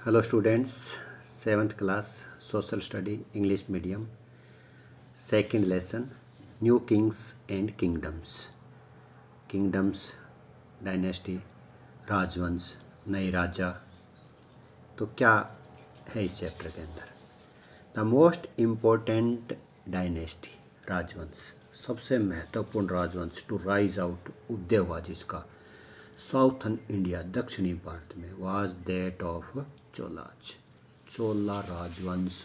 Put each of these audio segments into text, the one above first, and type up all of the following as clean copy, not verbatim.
Hello students, 7th class Social Study English Medium, second lesson, New Kings and Kingdoms. Kingdoms, Dynasty, राजवंश, नए राजा. तो क्या है इस चैप्टर के अंदर? द मोस्ट इम्पोर्टेंट डायनेस्टी, राजवंश, सबसे महत्वपूर्ण राजवंश टू राइज आउट, उदय हुआ जिसका साउथर्न इंडिया, दक्षिणी भारत में, वाज दैट ऑफ चोलाज. चोला राजवंश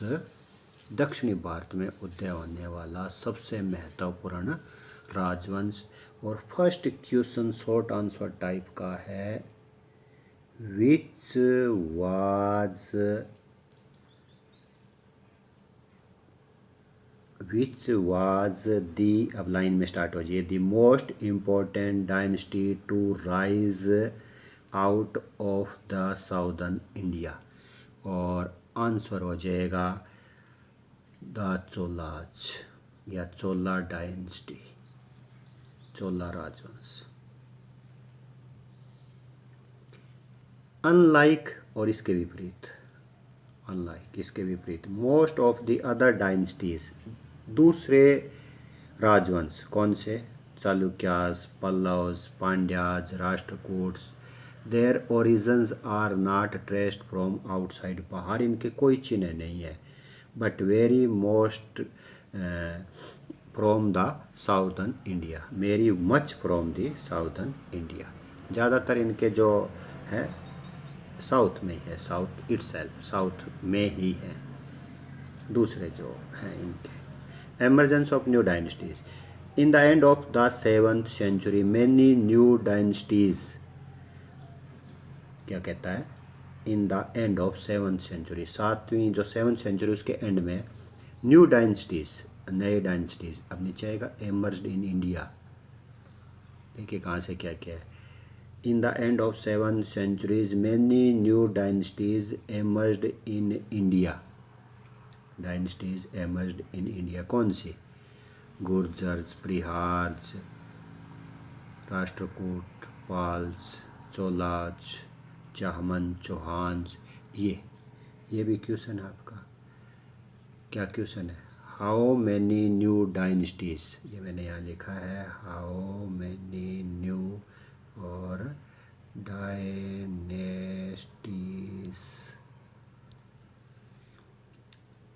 दक्षिणी भारत में उदय होने वाला सबसे महत्वपूर्ण राजवंश. और first question short answer type का है, विच वाज दी, अब लाइन में स्टार्ट हो जाइए, the most important dynasty to rise out of the southern India. और आंसर हो जाएगा द चोलाज या चोला डायनेस्टी, चोला राजवंश. अनलाइक, और इसके विपरीत, अनलाइक इसके विपरीत, most of the other dynasties, दूसरे राजवंश कौन से, Chalukyas, Pallavas, Pandyas, Rashtrakutas, their origins are not traced from outside. बाहर इनके कोई चिन्ह नहीं है, but very most from the southern India, very much from the southern India. ज़्यादातर इनके जो है साउथ में है, साउथ इटसेल्फ, साउथ में ही है दूसरे जो हैं इनके. Emergence of new dynasties, in the end of the 7th century many new dynasties, क्या कहता है, in the end of 7th century, 7वीं जो 7th century उसके एंड में न्यू डायनेस्टीज, नए डायनेस्टीज, अब नीचे आएगा एमर्ज्ड इन इंडिया. देखिए कहाँ से क्या क्या है. In the end of 7th centuries, many new dynasties emerged in India. Dynasties emerged in India. कौन सी? गुर्जर्स, प्रिहार्स, राष्ट्रकूट, पाल्स, चोलाज, चाहमन, चौहान्स. ये भी क्वेश्चन है आपका. क्या क्वेश्चन है? हाउ मैनी न्यू डायनेस्टीज, ये मैंने यहाँ लिखा है, हाउ मैनी न्यू और डायनेस्टीज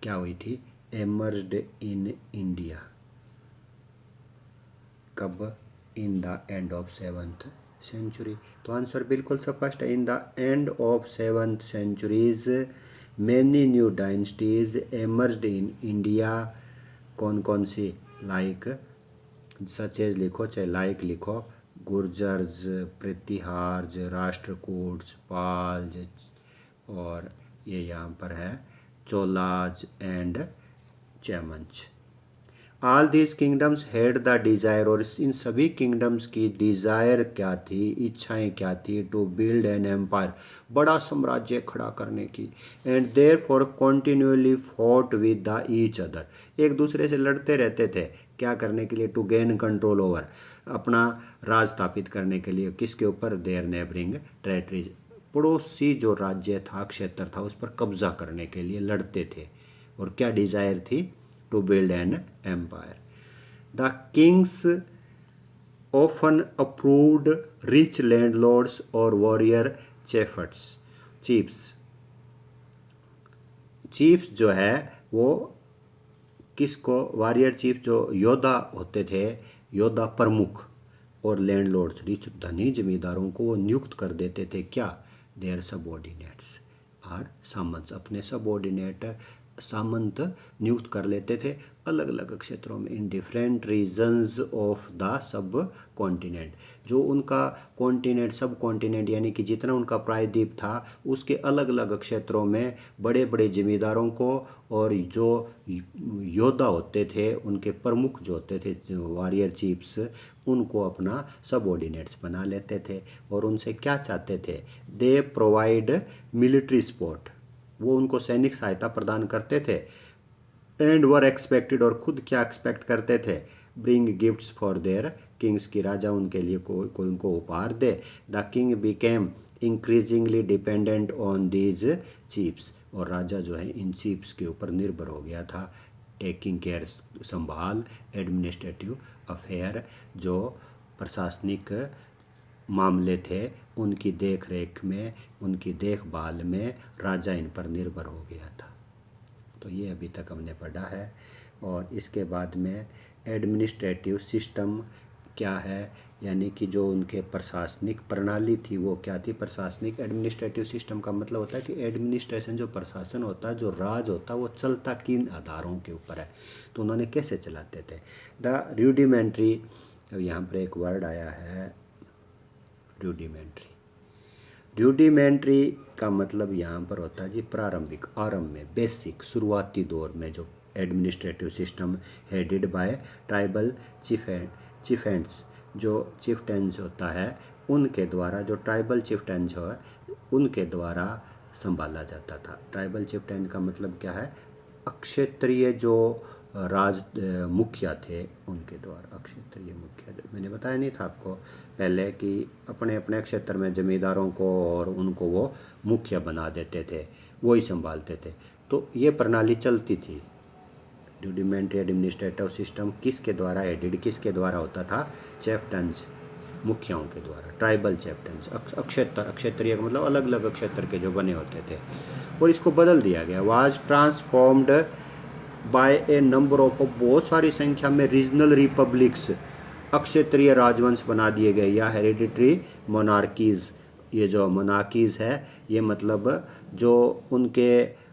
क्या हुई थी, एमर्ज्ड इन इंडिया. कब? In the end of 7th century. तो आंसर बिल्कुल स्पष्ट है, in the end of 7th centuries many new dynasties emerged in India. कौन कौन सी? लाइक, सचेज लिखो चाहे लाइक लिखो, गुर्जर्स, प्रतिहार्ज, राष्ट्रकूट्स, पाल्ज, और ये यहाँ पर है चोलाज एंड चैमंच. All these kingdoms had the desire, और इन सभी किंगडम्स की डिज़ायर क्या थी, इच्छाएं क्या थी, टू बिल्ड एन एम्पायर, बड़ा साम्राज्य खड़ा करने की. And therefore continually fought with the each other, एक दूसरे से लड़ते रहते थे. क्या करने के लिए? टू गेन कंट्रोल ओवर, अपना राज स्थापित करने के लिए. किसके ऊपर? देयर नेबरिंग टेरिटरीज, पड़ोसी जो राज्य था, क्षेत्र था, उस पर कब्जा करने के लिए लड़ते थे. और क्या डिज़ायर थी? To build an empire. The kings often approved rich landlords और वॉरियर चीफ्स. चीफ्स जो है वो किसको? वॉरियर चीफ जो योद्धा होते थे, योद्धा प्रमुख, और लैंडलॉर्ड्स, रिच धनी जमींदारों को वो नियुक्त कर देते थे. क्या? देयर सबऑर्डिनेट्स और सामंत, अपने सबऑर्डिनेट सामंत नियुक्त कर लेते थे अलग अलग क्षेत्रों में, in different regions of the subcontinent. जो उनका कॉन्टिनेंट, सब कॉन्टिनेंट यानी कि जितना उनका प्रायद्वीप था, उसके अलग अलग क्षेत्रों में बड़े बड़े जमींदारों को और जो योद्धा होते थे, उनके प्रमुख जो होते थे वॉरियर चीफ्स, उनको अपना सबऑर्डिनेट्स बना लेते थे. और उनसे क्या चाहते थे? दे प्रोवाइड मिलिट्री सपोर्ट, वो उनको सैनिक सहायता प्रदान करते थे. एंड वर एक्सपेक्टेड, और खुद क्या एक्सपेक्ट करते थे? Bring gifts for their kings, की राजा उनके लिए कोई उनको उपहार दे. The king became increasingly dependent on these chiefs, और राजा जो है इन चीफ्स के ऊपर निर्भर हो गया था। टेकिंग केयर, संभाल, एडमिनिस्ट्रेटिव अफेयर, जो प्रशासनिक मामले थे उनकी देख रेख में, उनकी देखभाल में राजा इन पर निर्भर हो गया था। तो ये अभी तक हमने पढ़ा है। और इसके बाद में एडमिनिस्ट्रेटिव सिस्टम क्या है, यानी कि जो उनके प्रशासनिक प्रणाली थी वो क्या थी। प्रशासनिक एडमिनिस्ट्रेटिव सिस्टम का मतलब होता है कि एडमिनिस्ट्रेशन, जो प्रशासन होता है, जो राज होता है, वो चलता किन आधारों के ऊपर है, तो उन्होंने कैसे चलाते थे। द रूडिमेंट्री, अब यहाँ पर एक वर्ड आया है रूडिमेंट्री। रूडिमेंट्री का मतलब यहाँ पर होता है जी प्रारंभिक, आरंभ में, बेसिक, शुरुआती दौर में जो administrative system headed by tribal chieftains, जो चिफ्टेंस होता है उनके द्वारा, जो ट्राइबल चिफ्टेंस है उनके द्वारा संभाला जाता था। ट्राइबल चिफ्टेंस का मतलब क्या है, अक्षेत्रीय जो राज मुखिया थे उनके द्वारा। अक्षेत्रीय मुखिया, मैंने बताया नहीं था आपको पहले कि अपने अपने क्षेत्र में जमींदारों को और उनको वो मुखिया बना देते थे, वो ही संभालते थे। तो ये प्रणाली चलती थी। रूडिमेंट्री एडमिनिस्ट्रेटिव सिस्टम किसके द्वारा हेडेड, किसके द्वारा होता था, चैप्टन्स, मुखियाओं के द्वारा, ट्राइबल चैप्टन्स, अक्षेत्रीय का मतलब अलग अलग क्षेत्र के जो बने होते थे। और इसको बदल दिया गया, was transformed by a number of, बहुत सारी संख्या में रीजनल रिपब्लिक्स, अक्षेत्रीय राजवंश बना दिए गए, या हेरिडिटरी मोनार्कीज। ये जो मोनार्कीज है ये मतलब जो उनके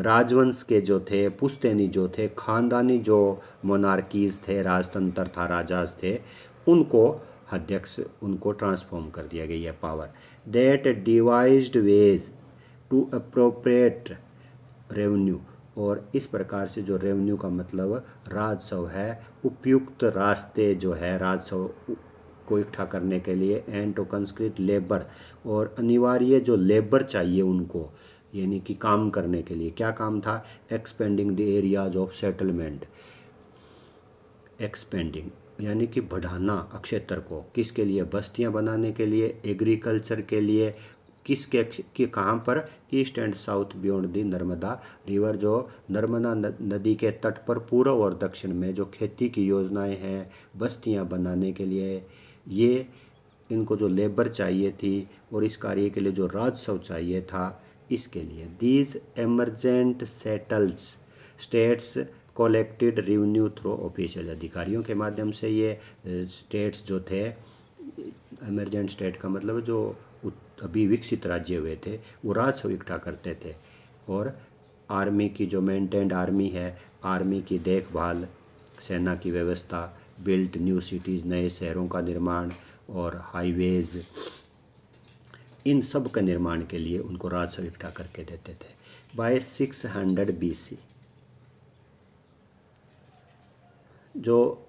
राजवंश के जो थे, पुश्तैनी जो थे, खानदानी जो मोनार्कीज थे, राजतंत्र था, राजाज थे, उनको अध्यक्ष, उनको ट्रांसफॉर्म कर दिया गया है power. That devised ways to appropriate revenue, और इस प्रकार से जो रेवेन्यू का मतलब राजस्व है, उपयुक्त रास्ते जो है राजस्व को इकट्ठा करने के लिए, एंड टू कंस्क्रीट लेबर, और अनिवार्य जो लेबर चाहिए उनको, यानी कि काम करने के लिए, क्या काम था, expanding the areas of settlement, expanding यानी कि बढ़ाना क्षेत्र को, किसके लिए, बस्तियां बनाने के लिए, एग्रीकल्चर के लिए, किसके कि कहाँ पर, east and south beyond the Narmada river, जो नर्मदा नदी के तट पर पूर्व और दक्षिण में जो खेती की योजनाएं हैं बस्तियां बनाने के लिए, ये इनको जो लेबर चाहिए थी और इस कार्य के लिए जो राजस्व चाहिए था, इसके लिए these emergent settles states collected revenue through official, अधिकारियों के माध्यम से ये स्टेट्स जो थे, एमरजेंट स्टेट का मतलब जो अभी विकसित राज्य हुए थे, वो राजस्व इकट्ठा करते थे। और आर्मी की जो मेंटेन्ड आर्मी है, आर्मी की देखभाल, सेना की व्यवस्था, बिल्ट न्यू सिटीज़, नए शहरों का निर्माण और हाईवेज, इन सब का निर्माण के लिए उनको राजस्व इकट्ठा करके देते थे। बाय 600 BC, जो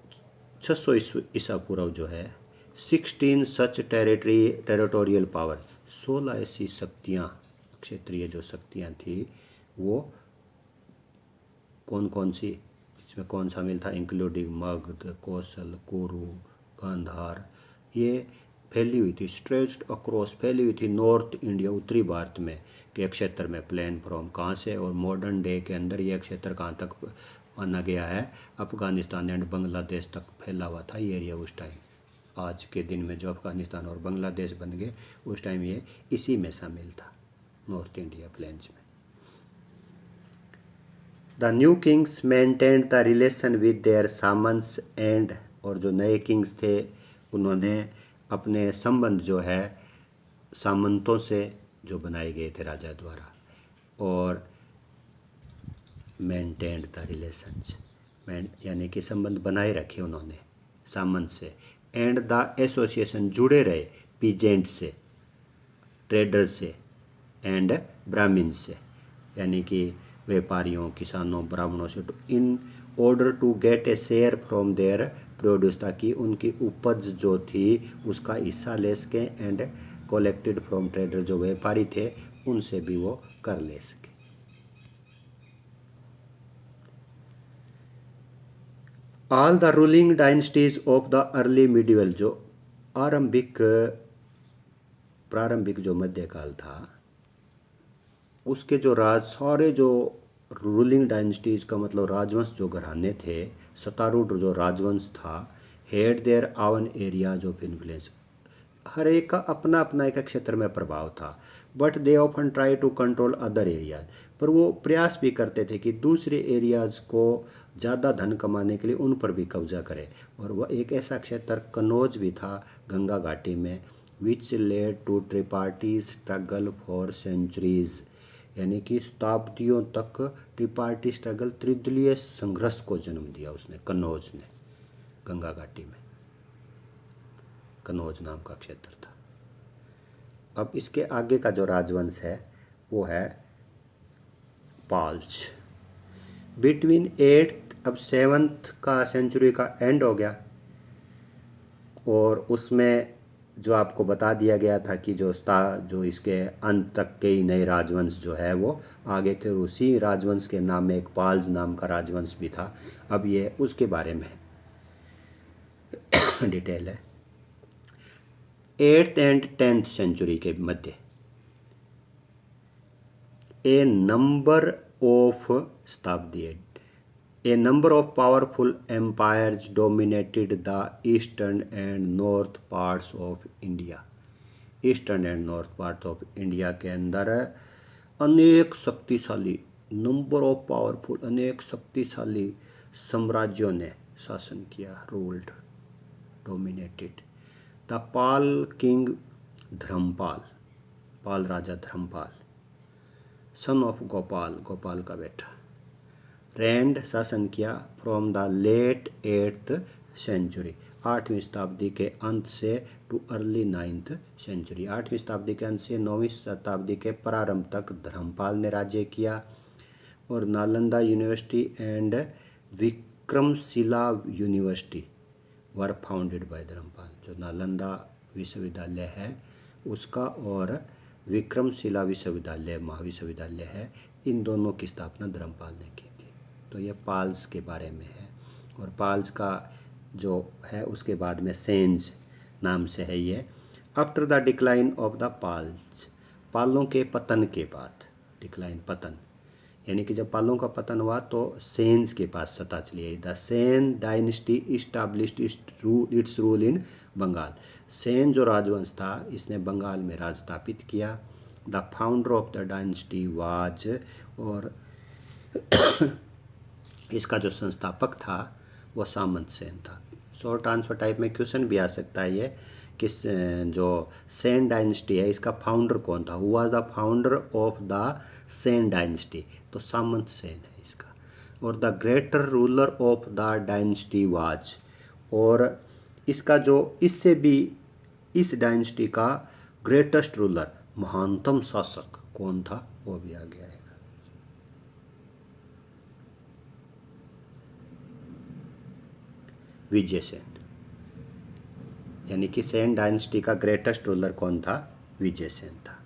600 ईसा पूर्व जो है, 16 सच टेरिटोरियल पावर, 16 ऐसी शक्तियाँ, क्षेत्रीय जो शक्तियाँ थी, वो कौन कौन सी, इसमें कौन शामिल था, इंक्लूडिंग मगध, कौशल, कुरु, गांधार, ये फैली हुई थी, स्ट्रेच्ड अक्रॉस, फैली हुई थी नॉर्थ इंडिया, उत्तरी भारत में के क्षेत्र में, प्लेन फ्रॉम कहाँ से, और मॉडर्न डे के अंदर यह क्षेत्र कहाँ तक माना गया है, अफगानिस्तान एंड बांग्लादेश तक फैला हुआ था ये एरिया उस टाइम। आज के दिन में जो अफगानिस्तान और बांग्लादेश बन गए, उस टाइम ये इसी में शामिल था, नॉर्थ इंडिया प्लेन्स में। The new kings maintained the relation with their samants and, और जो नए किंग्स थे उन्होंने अपने संबंध जो है सामंतों से जो बनाए गए थे राजा द्वारा, और मेंटेन्ड द रिलेशंस, यानी कि संबंध बनाए रखे उन्होंने सामंत से, एंड द एसोसिएशन, जुड़े रहे, पीजेंट से, ट्रेडर्स से, एंड ब्राह्मण से, यानी कि व्यापारियों, किसानों, ब्राह्मणों से, in order to get a share from their produce, ताकि उनकी उपज जो थी उसका हिस्सा ले सकें, एंड कलेक्टेड फ्रॉम ट्रेडर, जो व्यापारी थे उनसे भी वो कर ले सके। All the ruling dynasties of the early medieval, जो आरंभिक प्रारंभिक जो मध्यकाल था उसके जो सारे जो रूलिंग डायनेस्टीज का मतलब राजवंश जो घराने थे, सत्तारूढ़ जो राजवंश था, had their own areas of influence, हर एक का अपना अपना एक क्षेत्र में प्रभाव था। But they often try to control other areas, पर वो प्रयास भी करते थे कि दूसरे एरियाज को ज़्यादा धन कमाने के लिए उन पर भी कब्जा करें। और वह एक ऐसा क्षेत्र कन्नौज भी था गंगा घाटी में, which led to tripartite struggle for centuries, यानी कि शताब्दियों तक ट्रिपार्टी स्ट्रगल, त्रिदलीय संघर्ष को जन्म दिया उसने, कन्नौज ने, गंगा घाटी में कन्नौज नाम का क्षेत्र था। अब इसके आगे का जो राजवंश है वो है पाल्स। बिटवीन 8th, अब 7th का सेंचुरी का एंड हो गया और उसमें जो आपको बता दिया गया था कि जो इसके अंत तक के ही नए राजवंश जो है वो आगे थे, उसी राजवंश के नाम में एक पाल्स नाम का राजवंश भी था। अब ये उसके बारे में डिटेल है। 8th and 10th सेंचुरी के मध्य ए नंबर ऑफ शताब्दी, A number of powerful empires dominated the eastern and north parts of India. Eastern and north part of India के अंदर अनेक शक्तिशाली, नंबर ऑफ पावरफुल, अनेक शक्तिशाली साम्राज्यों ने शासन किया, ruled, dominated. The Pala king Dharmapala, Pala राजा धर्मपाल, सन ऑफ गोपाल, गोपाल का बेटा, रैंड शासन किया from the late 8th century, 8वीं शताब्दी के अंत से टू अर्ली 9th सेंचुरी, 8वीं शताब्दी के अंत से 9वीं शताब्दी के प्रारंभ तक धर्मपाल ने राज्य किया। और Nalanda university and Vikramashila university were founded by Dharmapala, जो नालंदा विश्वविद्यालय है उसका और विक्रमशिला विश्वविद्यालय, महाविश्वविद्यालय है, इन दोनों की स्थापना धर्मपाल ने की थी। तो ये पाल्स के बारे में है। और पाल्स का जो है उसके बाद में सेंज नाम से है ये। After the decline of the Palas, पालों के पतन के बाद, डिक्लाइन पतन, यानी कि जब पालों का पतन हुआ तो सेन्स के पास सत्ता चली आई। The Sen dynasty established its rule in Bengal, Sen जो राजवंश था इसने बंगाल में राज स्थापित किया। The founder of the dynasty was, और इसका जो संस्थापक था वो सामंत सेन था। शॉर्ट आंसर टाइप में क्वेश्चन भी आ सकता है ये कि जो सेन डायनेस्टी है इसका फाउंडर कौन था, who was the founder of the Sen dynasty, तो सामंत सेन है इसका। और the greater ruler of the dynasty was, और इसका जो इससे भी इस डायनेस्टी का ग्रेटेस्ट रूलर, महानतम शासक कौन था वो भी आ गया है। विजय सेन, यानी कि सेन डायनेस्टी का ग्रेटेस्ट रूलर कौन था, विजय सेन था।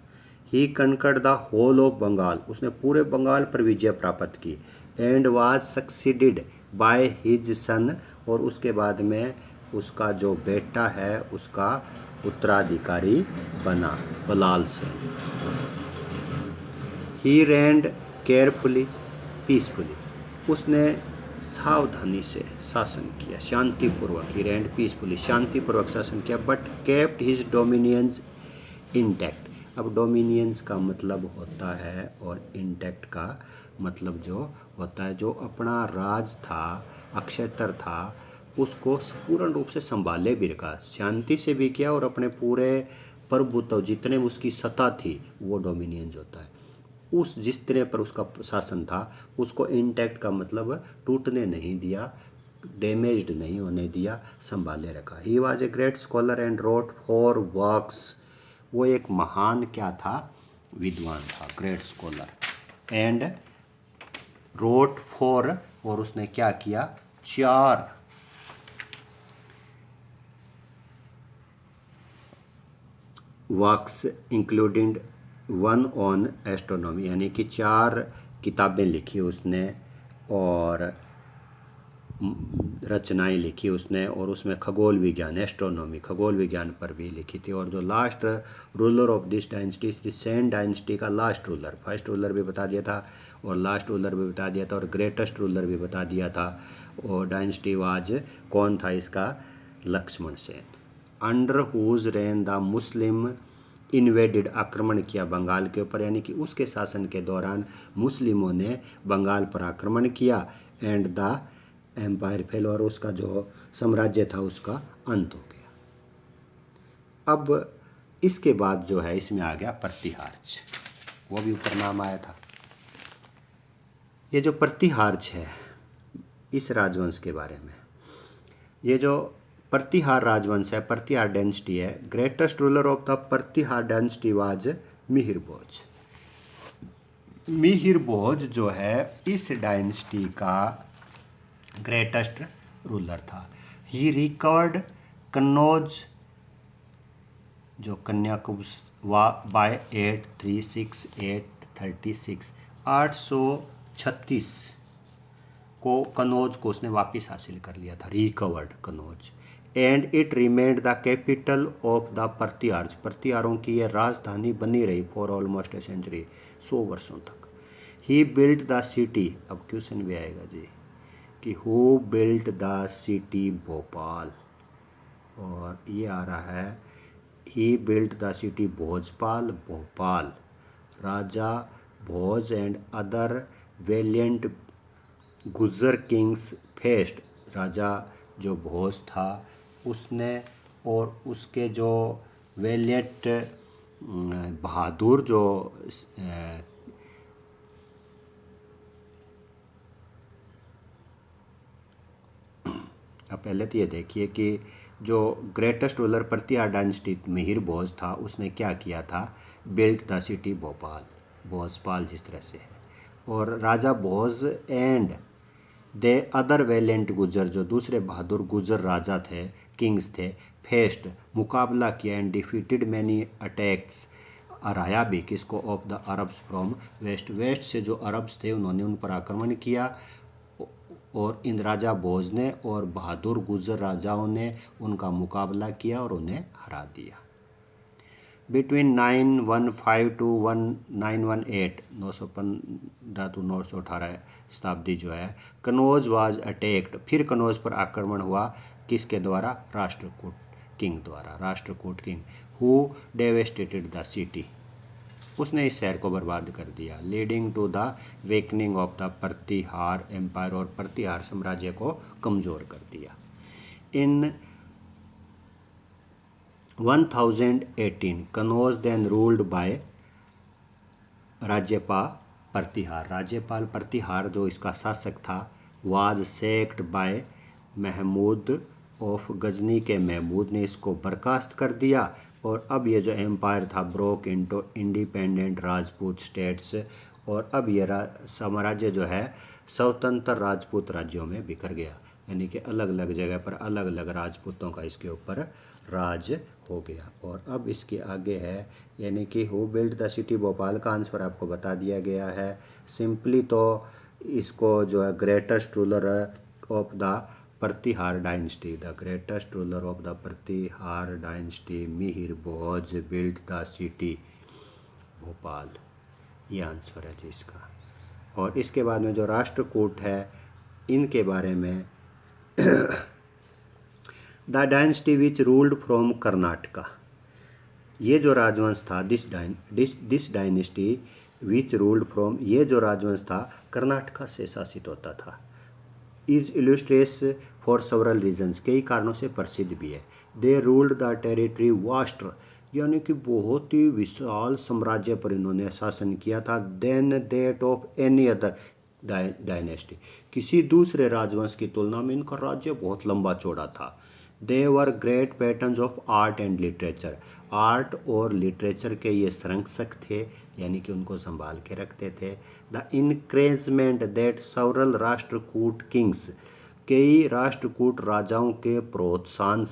ही conquered the whole of Bengal, उसने पूरे बंगाल पर विजय प्राप्त की। And was succeeded by his son, और उसके बाद में उसका जो बेटा है उसका उत्तराधिकारी बना, बलाल सेन। ही रेंड केयरफुली पीसफुली, उसने सावधानी से शासन किया, शांतिपूर्वक, ही रेंड पीसफुली, शांतिपूर्वक शासन किया। But kept his dominions intact, अब डोमिनियंस का मतलब होता है और इंटैक्ट का मतलब जो होता है, जो अपना राज था, अक्षेत्र था, उसको पूर्ण रूप से संभाले भी रखा, शांति से भी किया, और अपने पूरे प्रभुत्व जितने उसकी सत्ता थी वो डोमिनियंस होता है। उस जिस तरह पर उसका शासन था उसको इंटैक्ट का मतलब टूटने नहीं दिया, डैमेज्ड नहीं होने दिया, संभाले रखा। He was a great scholar and wrote for works, वो एक महान क्या था, विद्वान था, great scholar and wrote for, और उसने क्या किया, 4 वर्क्स इंक्लूडिंग 1 ऑन एस्ट्रोनॉमी, यानी कि 4 किताबें लिखी उसने, और रचनाएं लिखी उसने, और उसमें खगोल विज्ञान, एस्ट्रोनॉमी, खगोल विज्ञान पर भी लिखी थी। और जो last ruler of this dynasty, Sen dynasty का लास्ट रूलर, फर्स्ट रूलर भी बता दिया था और लास्ट रूलर भी बता दिया था और ग्रेटेस्ट रूलर भी बता दिया था। और डायनेस्टी वाज कौन था इसका? Lakshman Sen. Under whose reign the Muslim invaded, आक्रमण किया बंगाल के ऊपर, यानी कि उसके शासन के दौरान मुस्लिमों ने बंगाल पर आक्रमण किया। एंड द एम्पायर फेल, और उसका जो साम्राज्य था उसका अंत हो गया। अब इसके बाद जो है इसमें आ गया प्रतिहार्च, वो भी ऊपर नाम आया था। ये जो प्रतिहार्च है इस राजवंश के बारे में, ये जो प्रतिहार राजवंश है, प्रतिहार डायनेस्टी है, greatest ruler of the Pratihara dynasty was Mihir Bhoj. Mihir Bhoj जो है इस डायनेस्टी का ग्रेटेस्ट रूलर था। ही रिकवर्ड कन्नौज, जो कन्याकुब्ज बाय 836 836 को कन्नौज को उसने वापस हासिल कर लिया था, recovered Kannauj. And it remained the capital of the Pratiharas, प्रतिहारों की यह राजधानी बनी रही फॉर ऑलमोस्ट ए सेंचुरी, 100 वर्षों तक। ही बिल्ट द सिटी, अब क्वेश्चन भी आएगा जी कि who built the city Bhopal, और ये आ रहा है he built the city Bhojpal, Bhopal. Raja Bhoj and other valiant Gurjar kings faced, राजा जो भोज था उसने और उसके जो वेलियंट बहादुर जो अब पहले तो ये देखिए कि जो ग्रेटेस्ट रूलर प्रतिहार डायनेस्टी मिहिर भोज था उसने क्या किया था? Built the city Bhopal, Bhojpal जिस तरह से है। और राजा Bhoj and they other valent गुजर, जो दूसरे बहादुर गुजर राजा थे, किंग्स थे, फेस्ट मुकाबला किया एंड डिफीटेड मैनी अटैक्स, हराया भी किसको? Of the Arabs from west, west से जो अरब्स थे उन्होंने उन पर आक्रमण किया और इन राजा भोज ने और बहादुर गुजर राजाओं ने उनका मुकाबला किया और उन्हें हरा दिया। बिटवीन 915 टू 918, 915 to 918 शताब्दी जो है, कनौज वाज अटैक्ड, फिर कनौज पर आक्रमण हुआ किसके द्वारा? राष्ट्रकूट किंग द्वारा, Rashtrakuta king who devastated the city, उसने इस शहर को बर्बाद कर दिया। Leading to the weakening of the Pratihara empire, और प्रतिहार साम्राज्य को कमज़ोर कर दिया। In 1018 Kannauj then ruled by Rajyapala Pratihara, Rajyapala Pratihara जो इसका शासक था, was sacked by Mahmud of Ghazni के महमूद ने इसको बर्खास्त कर दिया। और अब ये जो एम्पायर था broke into independent Rajput states, और अब ये साम्राज्य जो है स्वतंत्र राजपूत राज्यों में बिखर गया, यानी कि अलग अलग जगह पर अलग अलग राजपूतों का इसके ऊपर राज हो गया। और अब इसके आगे है यानी कि who build the city Bhopal का आंसर आपको बता दिया गया है। सिंपली तो इसको जो है greatest ruler of the Pratihara dynasty, the greatest ruler of the Pratihara dynasty Mihir Bhoj build the city Bhopal, ये आंसर है जी इसका। और इसके बाद में जो राष्ट्रकूट है इनके बारे में the dynasty which ruled from Karnataka, ये जो राजवंश था this dynasty which ruled from, ये जो राजवंश था कर्नाटका से शासित होता था। इज इलस्ट्रेस फॉर सेवरल रीजन्स, कई कारणों से प्रसिद्ध भी है। दे रूल्ड द टेरिटरी वास्ट, यानी कि बहुत ही विशाल साम्राज्य पर इन्होंने शासन किया था। Then that of any other dynasty, किसी दूसरे राजवंश की तुलना में इनका राज्य बहुत लंबा चौड़ा था। They were great patrons of art and literature, art और लिटरेचर के ये संरक्षक थे, यानी कि उनको संभाल के रखते थे। The encouragement that several Rashtrakuta Kings, कई राष्ट्रकूट राजाओं के प्रोत्साहन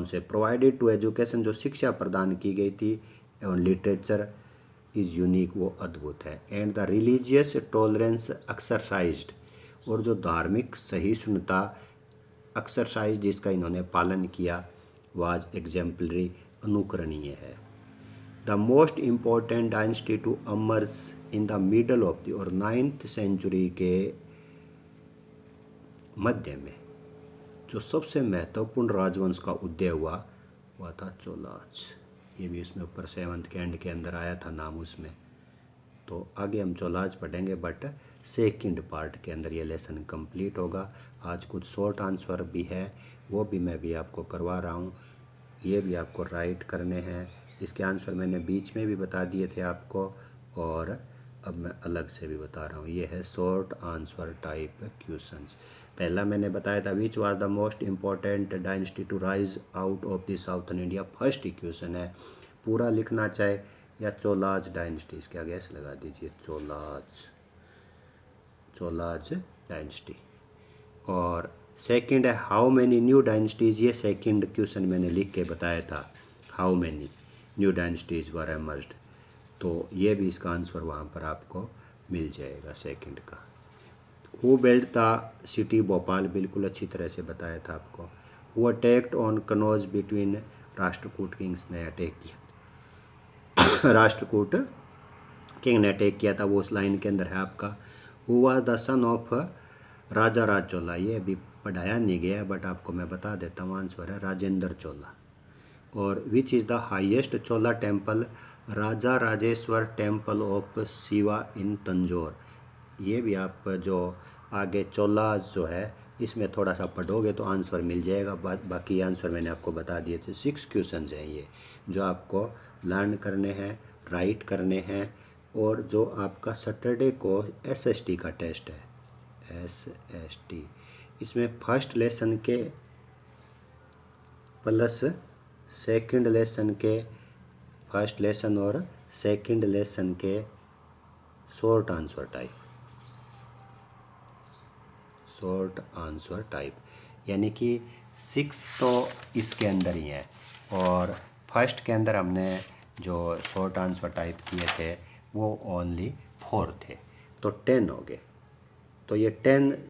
से प्रोवाइडेड टू एजुकेशन, जो शिक्षा प्रदान की गई थी, एवं लिटरेचर इज़ यूनिक, वो अद्भुत है। And the religious tolerance exercised, और जो धार्मिक सहिष्णुता एक्सरसाइज जिसका इन्होंने पालन किया वाज एग्जाम्पलरी, अनुकरणीय है। The most important dynasty to emerge in the middle of the और 9th सेंचुरी के मध्य में जो सबसे महत्वपूर्ण राजवंश का उदय हुआ वह था चोलाज। ये भी इसमें ऊपर 7th के एंड के अंदर आया था नाम उसमें। तो आगे हम चोलाज पढ़ेंगे, बट सेकंड पार्ट के अंदर ये लेसन कंप्लीट होगा। आज कुछ शॉर्ट आंसर भी है, वो भी मैं भी आपको करवा रहा हूँ, ये भी आपको राइट करने हैं। इसके आंसर मैंने बीच में भी बता दिए थे आपको, और अब मैं अलग से भी बता रहा हूँ। ये है शॉर्ट आंसर टाइप क्वेश्चंस। पहला मैंने बताया था which was the most important dynasty to rise out of the southern India. First question है, पूरा लिखना चाहे या चोलाज डायनेस्टी, इसके आगे एस लगा दीजिए, चोलाज डायनेस्टी। और सेकंड है हाउ मैनी न्यू डायनेस्टीज, ये सेकंड क्वेश्चन मैंने लिख के बताया था, how many new dynasties were emerged. तो ये भी इसका आंसर वहाँ पर आपको मिल जाएगा सेकंड का। Who build the city Bhopal, बिल्कुल अच्छी तरह से बताया था आपको। Who attacked on Kannauj between, Rashtrakuta Kings ने अटैक किया, राष्ट्रकूट किंग ने अटैक किया था, वो उस लाइन के अंदर है आपका। Who was the son of Raja Raj Chola, ये अभी पढ़ाया नहीं गया बट आपको मैं बता देता हूँ, आंसर है राजेंद्र चोला। और which is the highest Chola temple, Raja Rajeshwar temple of Shiva in Tanjore. ये भी आप जो आगे चोला जो है इसमें थोड़ा सा पढ़ोगे तो आंसर मिल जाएगा। बाकी आंसर मैंने आपको बता दिए थे। 6 क्वेश्चन हैं ये जो आपको लर्न करने हैं, राइट करने हैं। और जो आपका सैटरडे को एसएसटी का टेस्ट है, एसएसटी, इसमें फर्स्ट लेसन के प्लस सेकंड लेसन के, फर्स्ट लेसन और सेकंड लेसन के शॉर्ट आंसर टाइप, यानी कि 6 तो इसके अंदर ही है, और फर्स्ट के अंदर हमने जो शॉर्ट आंसर टाइप किए थे वो ओनली 4 थे, तो 10 हो गए। तो ये 10